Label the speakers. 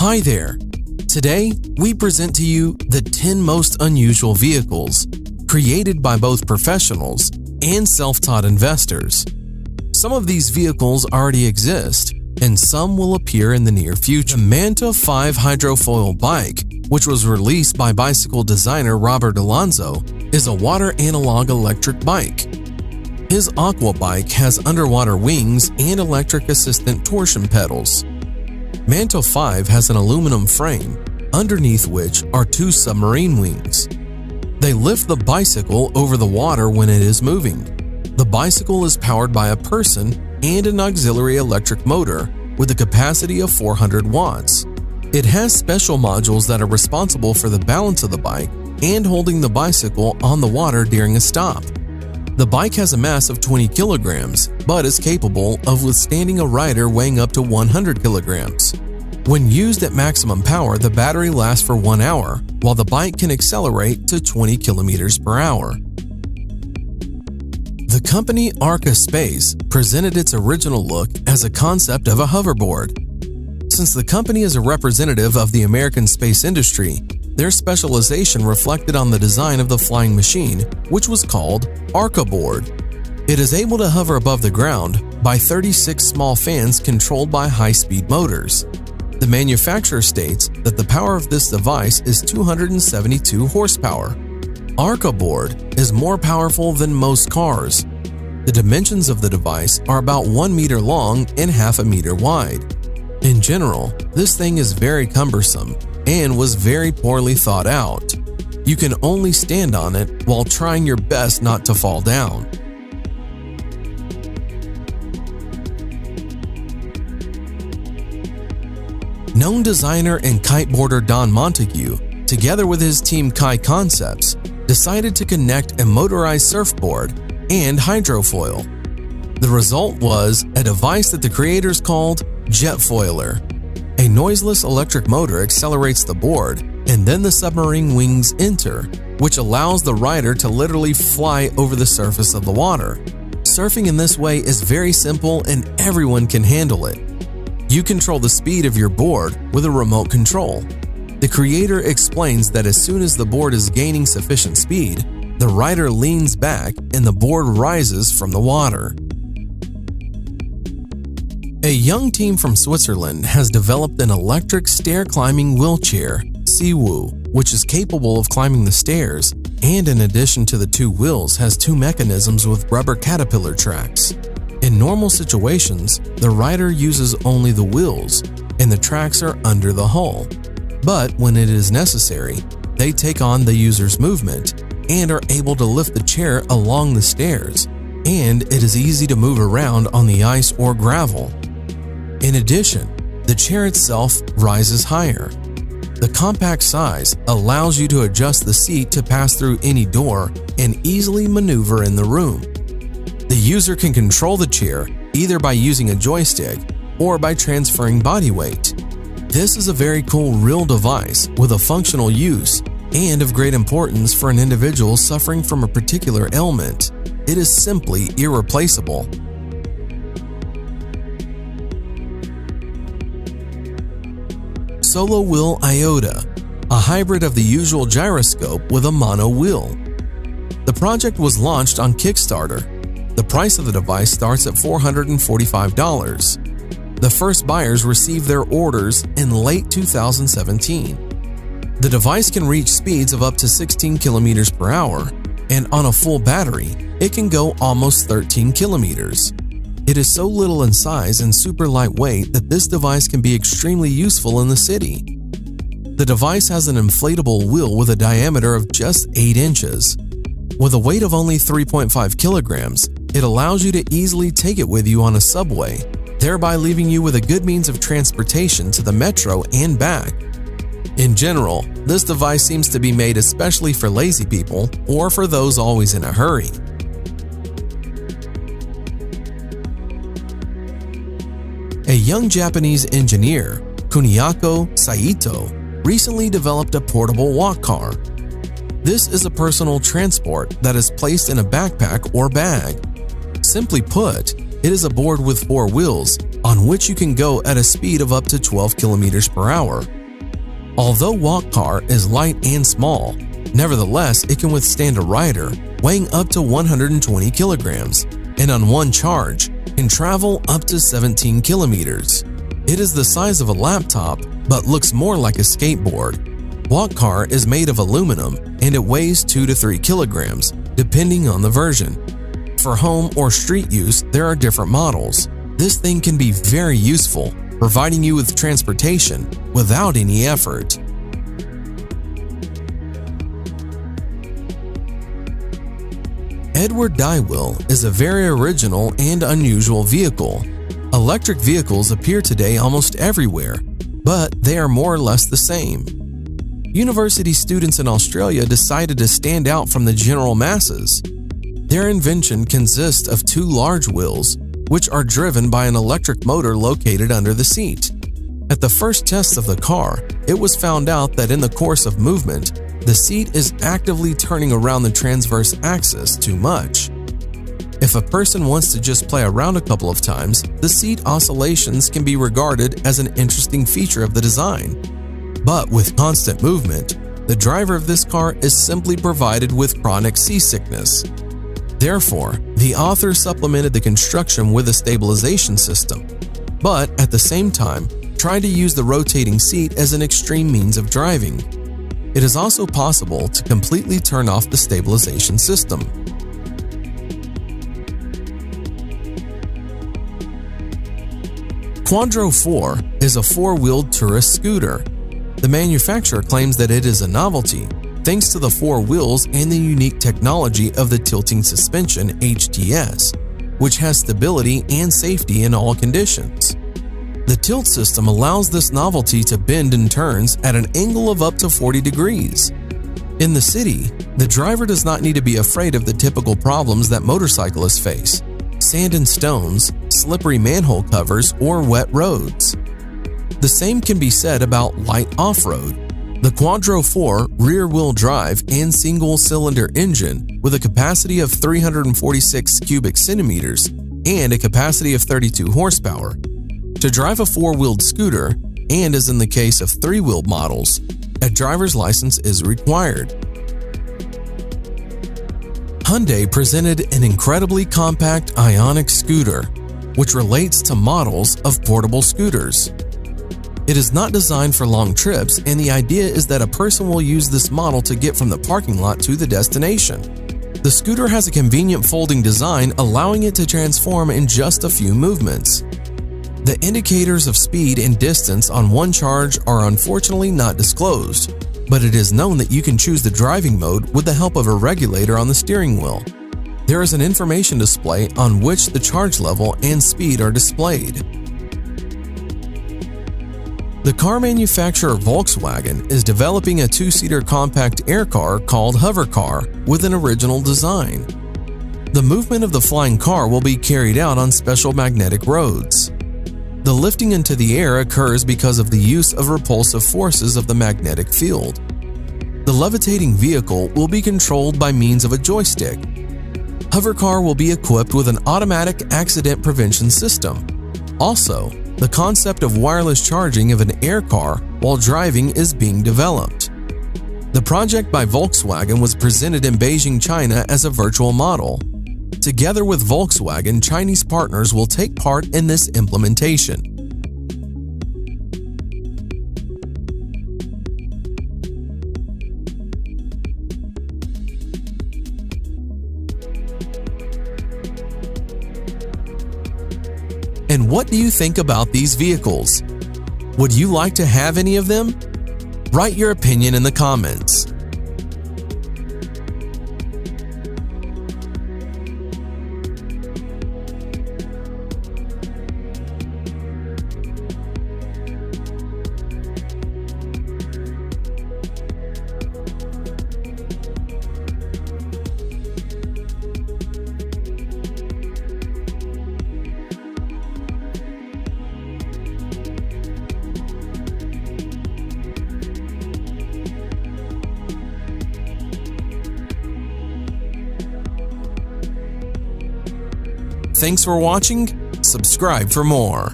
Speaker 1: Hi there! Today, we present to you the 10 most unusual vehicles created by both professionals and self-taught investors. Some of these vehicles already exist, and some will appear in the near future. The Manta 5 hydrofoil bike, which was released by bicycle designer Robert Alonzo, is a water analog electric bike. His Aqua bike has underwater wings and electric assistant torsion pedals. Manta 5 has an aluminum frame, underneath which are 2 submarine wings. They lift the bicycle over the water when it is moving. The bicycle is powered by a person and an auxiliary electric motor with a capacity of 400 watts. It has special modules that are responsible for the balance of the bike and holding the bicycle on the water during a stop. The bike has a mass of 20 kilograms, but is capable of withstanding a rider weighing up to 100 kilograms. When used at maximum power, the battery lasts for 1 hour, while the bike can accelerate to 20 kilometers per hour. The company Arca Space presented its original look as a concept of a hoverboard. Since the company is a representative of the American space industry, their specialization reflected on the design of the flying machine, which was called Arca Board. It is able to hover above the ground by 36 small fans controlled by high-speed motors. The manufacturer states that the power of this device is 272 horsepower. Arca Board is more powerful than most cars. The dimensions of the device are about 1 meter long and half a meter wide. In general, this thing is very cumbersome and was very poorly thought out. You can only stand on it while trying your best not to fall down. Known designer and kiteboarder Don Montague, together with his team Kai Concepts, decided to connect a motorized surfboard and hydrofoil. The result was a device that the creators called Jetfoiler. A noiseless electric motor accelerates the board, and then the submarine wings enter, which allows the rider to literally fly over the surface of the water. Surfing in this way is very simple and everyone can handle it. You control the speed of your board with a remote control. The creator explains that as soon as the board is gaining sufficient speed, the rider leans back and the board rises from the water. A young team from Switzerland has developed an electric stair-climbing wheelchair, Seawoo, which is capable of climbing the stairs, and in addition to the 2 wheels has 2 mechanisms with rubber caterpillar tracks. In normal situations, the rider uses only the wheels, and the tracks are under the hull. But when it is necessary, they take on the user's movement and are able to lift the chair along the stairs, and it is easy to move around on the ice or gravel. In addition, the chair itself rises higher. The compact size allows you to adjust the seat to pass through any door and easily maneuver in the room. The user can control the chair either by using a joystick or by transferring body weight. This is a very cool real device with a functional use and of great importance for an individual suffering from a particular ailment. It is simply irreplaceable. Solo Wheel Iota, a hybrid of the usual gyroscope with a mono wheel. The project was launched on Kickstarter. The price of the device starts at $445. The first buyers received their orders in late 2017. The device can reach speeds of up to 16 kilometers per hour, and on a full battery, it can go almost 13 kilometers. It is so little in size and super lightweight that this device can be extremely useful in the city. The device has an inflatable wheel with a diameter of just 8 inches. With a weight of only 3.5 kilograms, it allows you to easily take it with you on a subway, thereby leaving you with a good means of transportation to the metro and back. In general, this device seems to be made especially for lazy people or for those always in a hurry. A young Japanese engineer, Kuniako Saito, recently developed a portable walk car. This is a personal transport that is placed in a backpack or bag. Simply put, it is a board with 4 wheels on which you can go at a speed of up to 12 kilometers per hour. Although Walk Car is light and small, nevertheless it can withstand a rider weighing up to 120 kilograms, and on one charge can travel up to 17 kilometers. It is the size of a laptop, but looks more like a skateboard. Walk Car is made of aluminum and it weighs 2 to 3 kilograms, depending on the version. For home or street use, there are different models. This thing can be very useful, providing you with transportation without any effort. Edward Dywell is a very original and unusual vehicle. Electric vehicles appear today almost everywhere, but they are more or less the same. University students in Australia decided to stand out from the general masses. Their invention consists of 2 large wheels, which are driven by an electric motor located under the seat. At the first test of the car, it was found out that in the course of movement, the seat is actively turning around the transverse axis too much. If a person wants to just play around a couple of times, the seat oscillations can be regarded as an interesting feature of the design. But with constant movement, the driver of this car is simply provided with chronic seasickness. Therefore, the author supplemented the construction with a stabilization system, but at the same time, tried to use the rotating seat as an extreme means of driving. It is also possible to completely turn off the stabilization system. Quadro 4 is a 4-wheeled tourist scooter. The manufacturer claims that it is a novelty, thanks to the 4 wheels and the unique technology of the tilting suspension HTS, which has stability and safety in all conditions. The tilt system allows this novelty to bend and turns at an angle of up to 40 degrees. In the city, the driver does not need to be afraid of the typical problems that motorcyclists face: sand and stones, slippery manhole covers, or wet roads. The same can be said about light off-road. The Quadro 4 rear-wheel drive and single-cylinder engine with a capacity of 346 cubic centimeters and a capacity of 32 horsepower. To drive a 4-wheeled scooter, and as in the case of 3-wheeled models, a driver's license is required. Hyundai presented an incredibly compact Ioniq scooter, which relates to models of portable scooters. It is not designed for long trips, and the idea is that a person will use this model to get from the parking lot to the destination. The scooter has a convenient folding design, allowing it to transform in just a few movements. The indicators of speed and distance on one charge are unfortunately not disclosed, but it is known that you can choose the driving mode with the help of a regulator on the steering wheel. There is an information display on which the charge level and speed are displayed. The car manufacturer Volkswagen is developing a 2-seater compact air car called Hovercar with an original design. The movement of the flying car will be carried out on special magnetic roads. The lifting into the air occurs because of the use of repulsive forces of the magnetic field. The levitating vehicle will be controlled by means of a joystick. Hovercar will be equipped with an automatic accident prevention system. Also, the concept of wireless charging of an air car while driving is being developed. The project by Volkswagen was presented in Beijing, China as a virtual model. Together with Volkswagen, Chinese partners will take part in this implementation. And what do you think about these vehicles? Would you like to have any of them? Write your opinion in the comments. Thanks for watching. Subscribe for more.